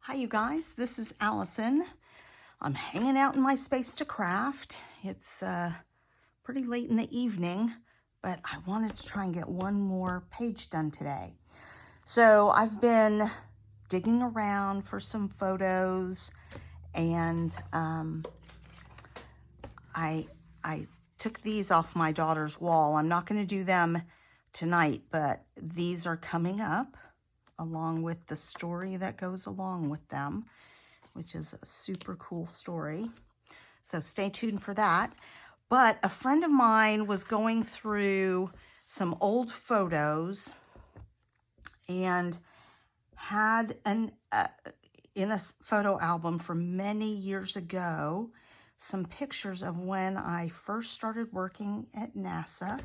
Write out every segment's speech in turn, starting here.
Hi you guys, this is Allison. I'm hanging out in my space to craft. It's pretty late in the evening, but I wanted to try and get one more page done today. So I've been digging around for some photos, and I took these off my daughter's wall. I'm not going to do them tonight, but these are coming up along with the story that goes along with them, which is a super cool story. So stay tuned for that. But a friend of mine was going through some old photos and had in a photo album from many years ago some pictures of when I first started working at NASA.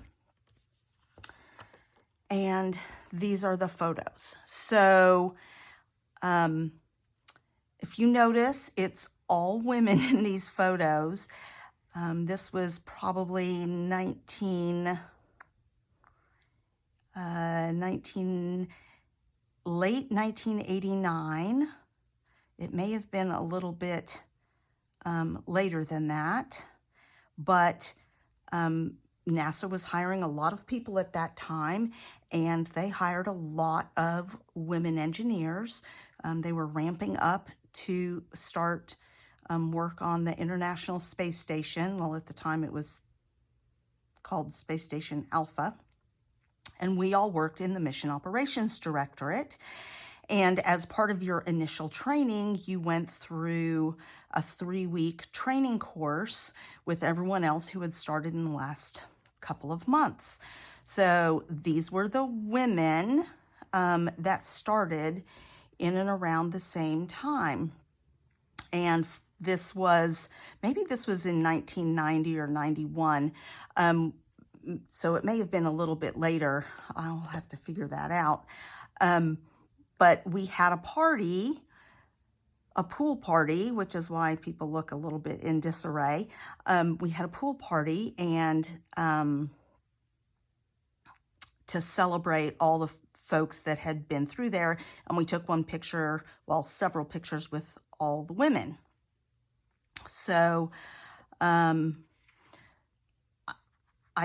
And these are the photos. So if you notice, it's all women in these photos. This was probably late 1989. It may have been a little bit later than that, but NASA was hiring a lot of people at that time, and they hired a lot of women engineers. They were ramping up to start work on the International Space Station. Well, at the time it was called Space Station Alpha. And we all worked in the Mission Operations Directorate. And as part of your initial training, you went through a 3-week training course with everyone else who had started in the last couple of months. So these were the women that started in and around the same time. And this was, maybe this was in 1990 or 91. So it may have been a little bit later. I'll have to figure that out. But we had a party, a pool party, which is why people look a little bit in disarray. We had a pool party, and to celebrate all the folks that had been through there. And we took one picture, well, several pictures with all the women. So I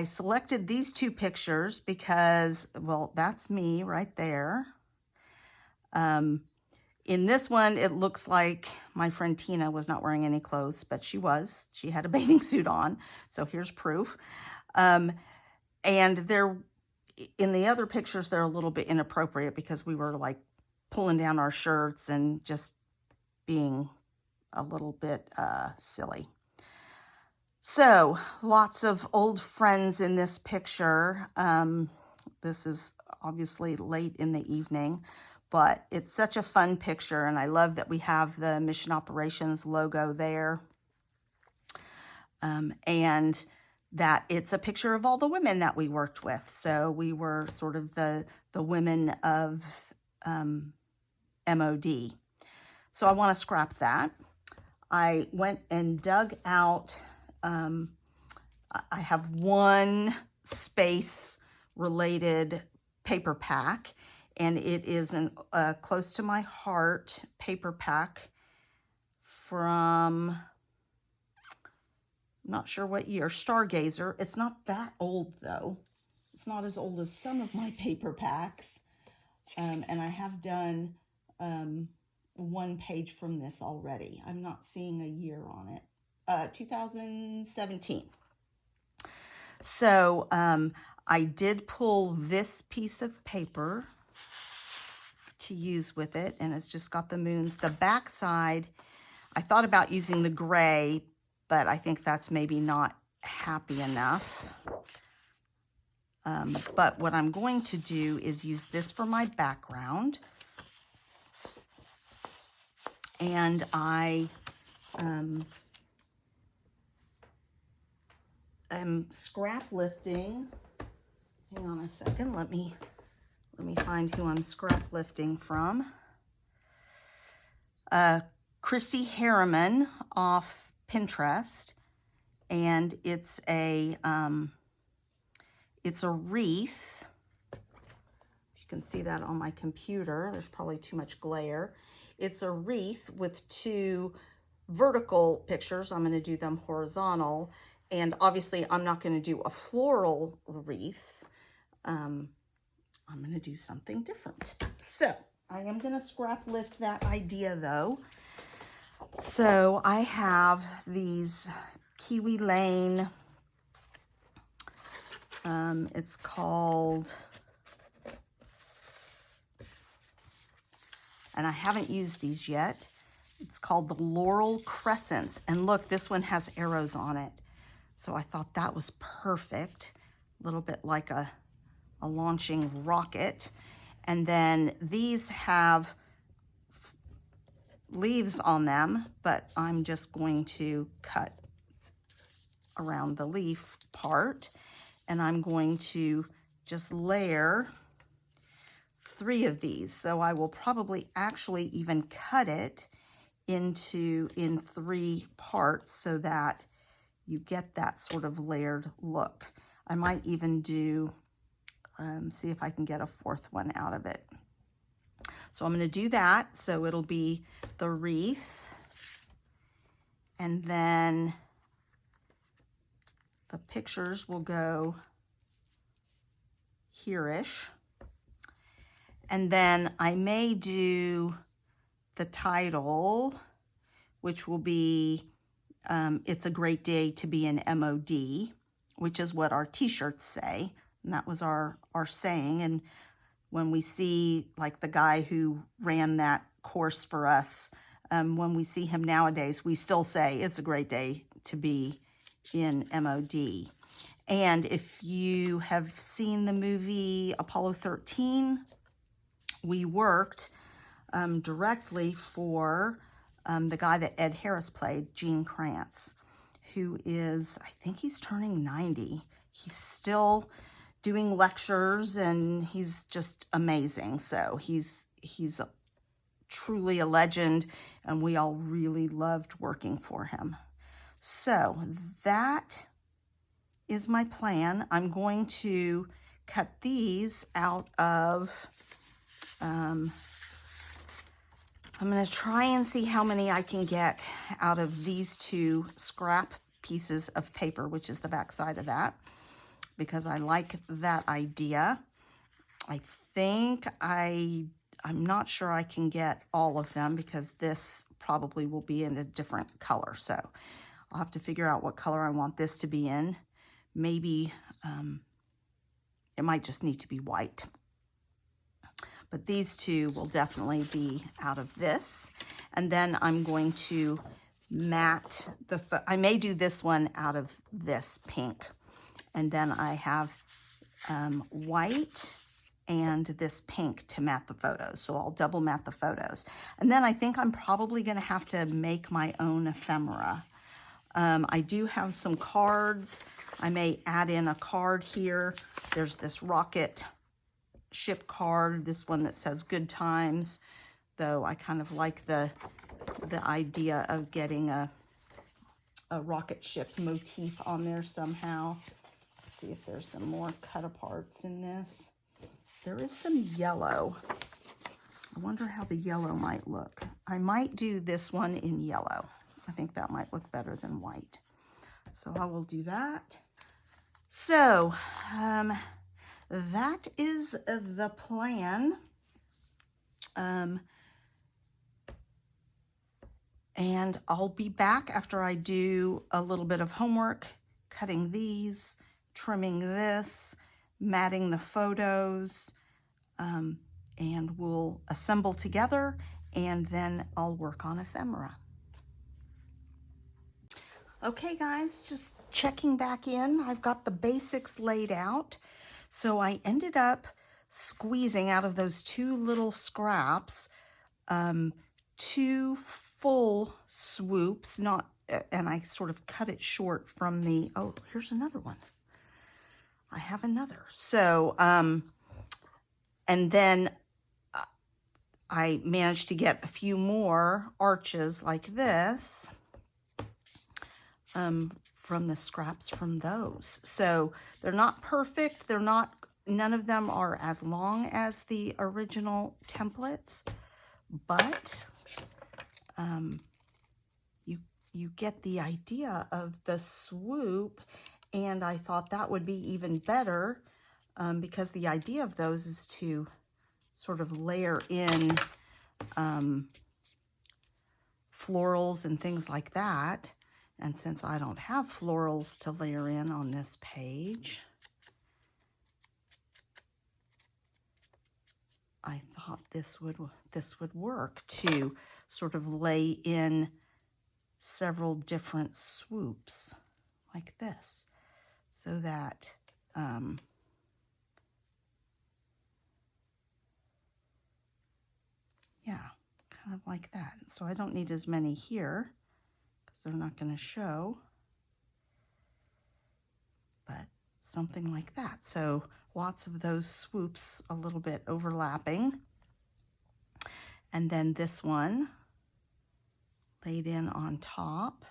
selected these two pictures because, well, that's me right there. In this one, it looks like my friend Tina was not wearing any clothes, but she was. She had a bathing suit on, so here's proof. And they're, in the other pictures, they're a little bit inappropriate because we were like pulling down our shirts and just being a little bit silly. So lots of old friends in this picture. This is obviously late in the evening, but it's such a fun picture, and I love that we have the Mission Operations logo there. And that it's a picture of all the women that we worked with. So we were sort of the women of MOD. So I want to scrap that. I went and dug out, I have one space-related paper pack, and it is a close to my heart paper pack from, I'm not sure what year, Stargazer. It's not that old, though. It's not as old as some of my paper packs. And I have done one page from this already. I'm not seeing a year on it. 2017. So I did pull this piece of paper to use with it, and it's just got the moons. The back side, I thought about using the gray, but I think that's maybe not happy enough. But what I'm going to do is use this for my background. And I am scrap lifting. Hang on a second. Let me find who I'm scrap lifting from. Christy Harriman off Pinterest, and it's a wreath. You can see that on my computer. There's probably too much glare. It's a wreath with 2 vertical pictures. I'm going to do them horizontal. And obviously I'm not going to do a floral wreath. I'm going to do something different. So I am going to scrap lift that idea though. So I have these Kiwi Lane, it's called, and I haven't used these yet. It's called the Laurel Crescents. And look, this one has arrows on it. So I thought that was perfect. A little bit like a launching rocket. And then these have leaves on them, but I'm just going to cut around the leaf part. And I'm going to just layer 3 of these. So I will probably actually even cut it in 3 parts so that you get that sort of layered look. I might even do, see if I can get a 4th one out of it. So I'm going to do that. So it'll be the wreath, and then the pictures will go here-ish. And then I may do the title, which will be, It's a Great Day to Be an MOD, which is what our t-shirts say. And that was our saying. And when we see like the guy who ran that course for us, when we see him nowadays, we still say it's a great day to be in MOD. And if you have seen the movie Apollo 13, we worked directly for the guy that Ed Harris played, Gene Kranz, who is, I think he's turning 90. He's still doing lectures and he's just amazing. So he's truly a legend, and we all really loved working for him. So that is my plan. I'm going to cut these out of, I'm going to try and see how many I can get out of these 2 scrap pieces of paper, which is the back side of that, because I like that idea. I think I'm not sure I can get all of them because this probably will be in a different color. So I'll have to figure out what color I want this to be in. Maybe it might just need to be white. But these 2 will definitely be out of this. And then I'm going to matte I may do this one out of this pink. And then I have white and this pink to matte the photos. So I'll double matte the photos. And then I think I'm probably going to have to make my own ephemera. I do have some cards. I may add in a card here. There's this rocket ship card, this one that says good times, though I kind of like the idea of getting a rocket ship motif on there somehow. Let's see if there's some more cut aparts in this. There is some yellow. I wonder how the yellow might look. I might do this one in yellow. I think that might look better than white. So I will do that. So that is the plan. And I'll be back after I do a little bit of homework, cutting these, trimming this, matting the photos, and we'll assemble together, and then I'll work on ephemera. Okay guys, just checking back in. I've got the basics laid out. So I ended up squeezing out of those 2 little scraps, 2 full swoops, and I sort of cut it short from the, oh, here's another one. I have another. So, and then I managed to get a few more arches like this, from the scraps from those. So they're not perfect. None of them are as long as the original templates, but you you get the idea of the swoop, and I thought that would be even better because the idea of those is to sort of layer in florals and things like that. And since I don't have florals to layer in on this page, I thought this would work to sort of lay in several different swoops like this, so that yeah, kind of like that. So I don't need as many here because they're not going to show, but something like that. So lots of those swoops a little bit overlapping. And then this one laid in on top.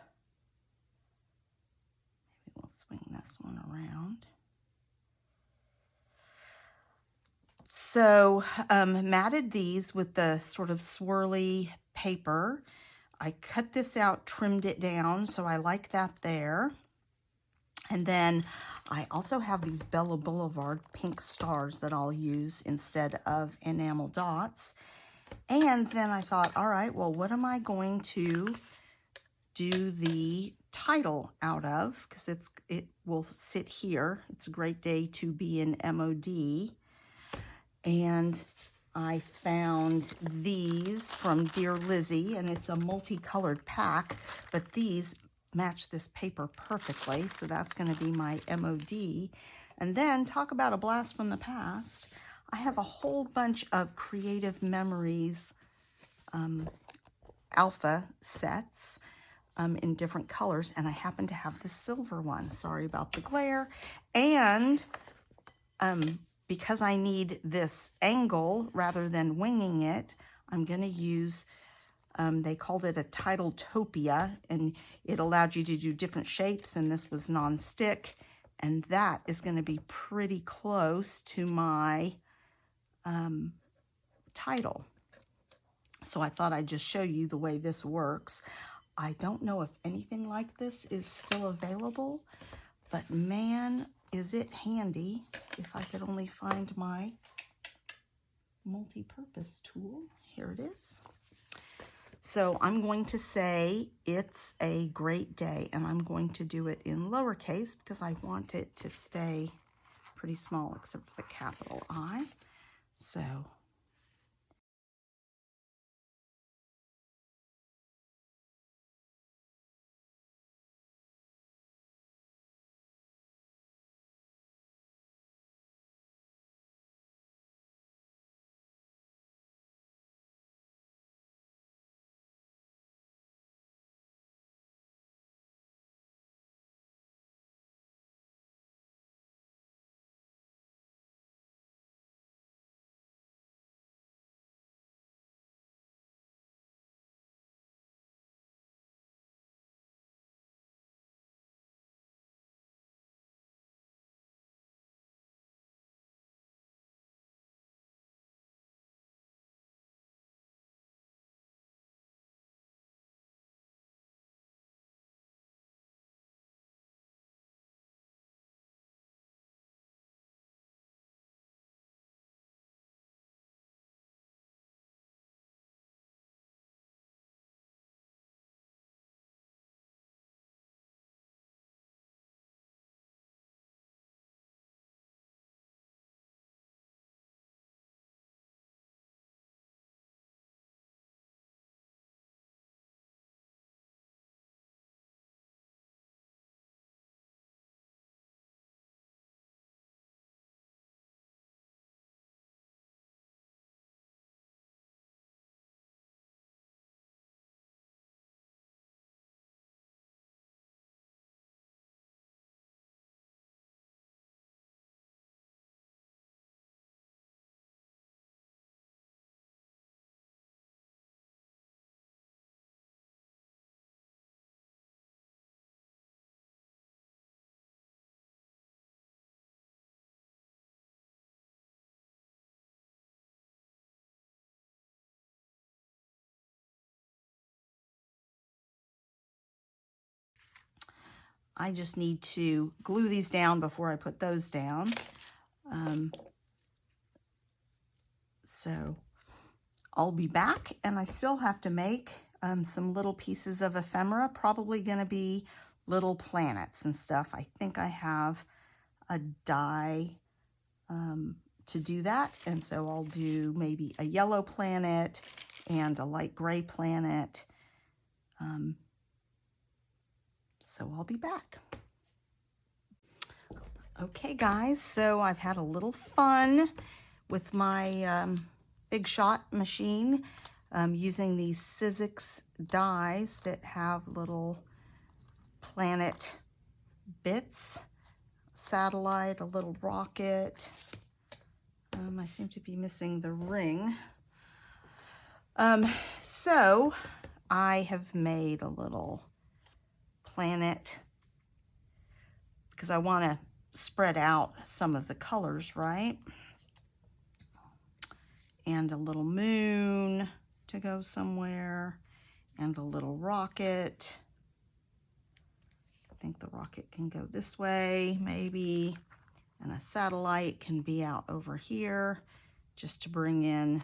Maybe we'll swing this one around. So matted these with the sort of swirly paper. I cut this out, trimmed it down, so I like that there. And then I also have these Bella Boulevard pink stars that I'll use instead of enamel dots. And then I thought, all right, well, what am I going to do the title out of? Because it will sit here. It's a great day to be in MOD. And I found these from Dear Lizzie, and it's a multicolored pack, but these match this paper perfectly, so that's going to be my MOD. And then, talk about a blast from the past, I have a whole bunch of Creative Memories alpha sets in different colors, and I happen to have the silver one. Sorry about the glare. And because I need this angle rather than winging it, I'm going to use, they called it a Titletopia, and it allowed you to do different shapes, and this was non-stick, and that is going to be pretty close to my title. So I thought I'd just show you the way this works. I don't know if anything like this is still available, but man, is it handy. If I could only find my multi-purpose tool. Here it is. So I'm going to say it's a great day, and I'm going to do it in lowercase because I want it to stay pretty small except for the capital I. So I just need to glue these down before I put those down. So I'll be back, and I still have to make some little pieces of ephemera, probably going to be little planets and stuff. I think I have a die to do that, and so I'll do maybe a yellow planet and a light gray planet. So I'll be back. Okay guys, so I've had a little fun with my Big Shot machine using these Sizzix dies that have little planet bits, satellite, a little rocket. I seem to be missing the ring. So I have made a little planet because I want to spread out some of the colors, right? And a little moon to go somewhere, and a little rocket. I think the rocket can go this way, maybe, and a satellite can be out over here just to bring in,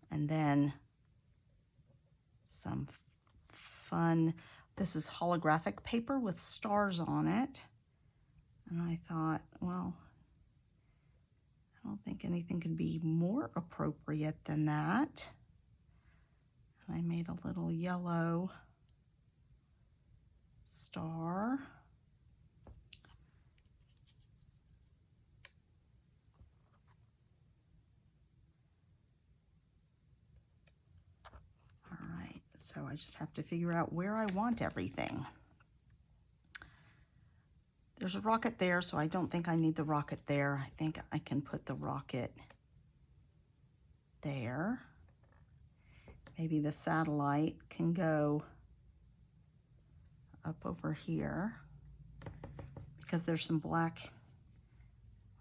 and then some fun. This is holographic paper with stars on it. And I thought, well, I don't think anything could be more appropriate than that. And I made a little yellow star. All right, so I just have to figure out where I want everything. There's a rocket there, so I don't think I need the rocket there. I think I can put the rocket there. Maybe the satellite can go up over here because there's some black.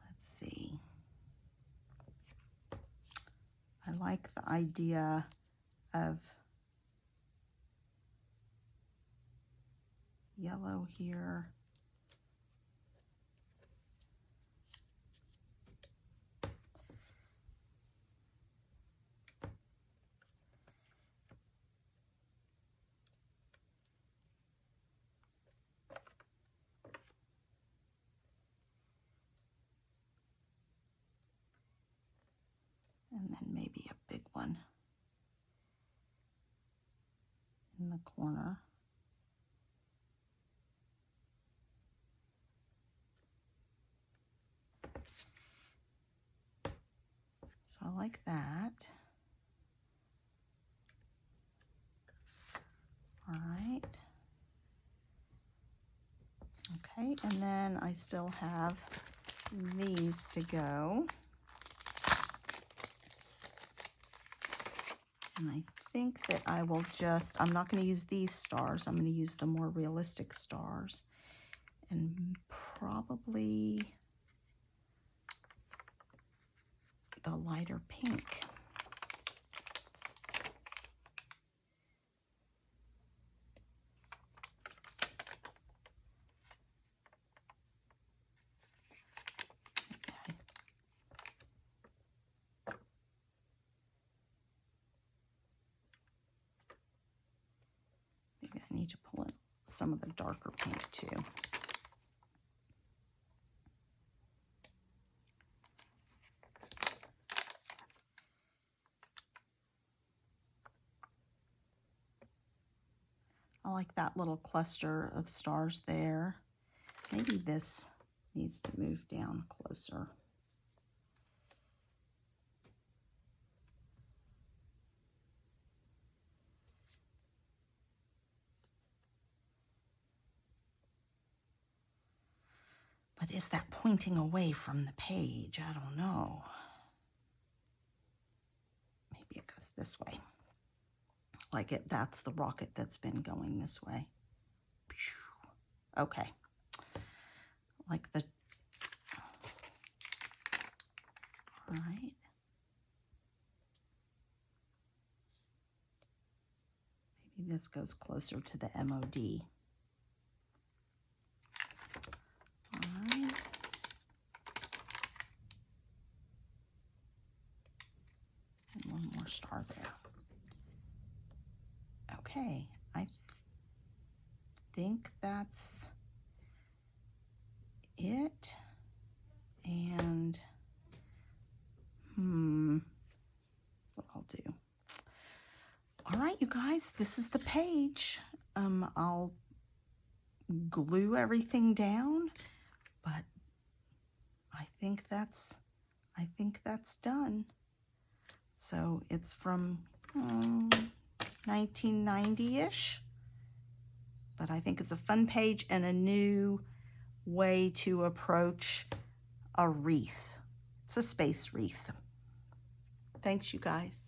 Let's see. I like the idea of yellow here. And then maybe a big one in the corner. So I like that. All right. Okay, and then I still have these to go. And I think that I will just, I'm not going to use these stars. I'm going to use the more realistic stars. And probably the lighter pink. Maybe I need to pull in some of the darker pink too. I like that little cluster of stars there. Maybe this needs to move down closer. But is that pointing away from the page? I don't know. Maybe it goes this way. Like it, that's the rocket that's been going this way. Okay. Like the, all right. Maybe this goes closer to the MOD. one more star there. Okay, I think that's it. And what I'll do. All right, you guys, this is the page. I'll glue everything down, but I think that's done. So it's from 1990-ish, but I think it's a fun page and a new way to approach a wreath. It's a space wreath. Thanks, you guys.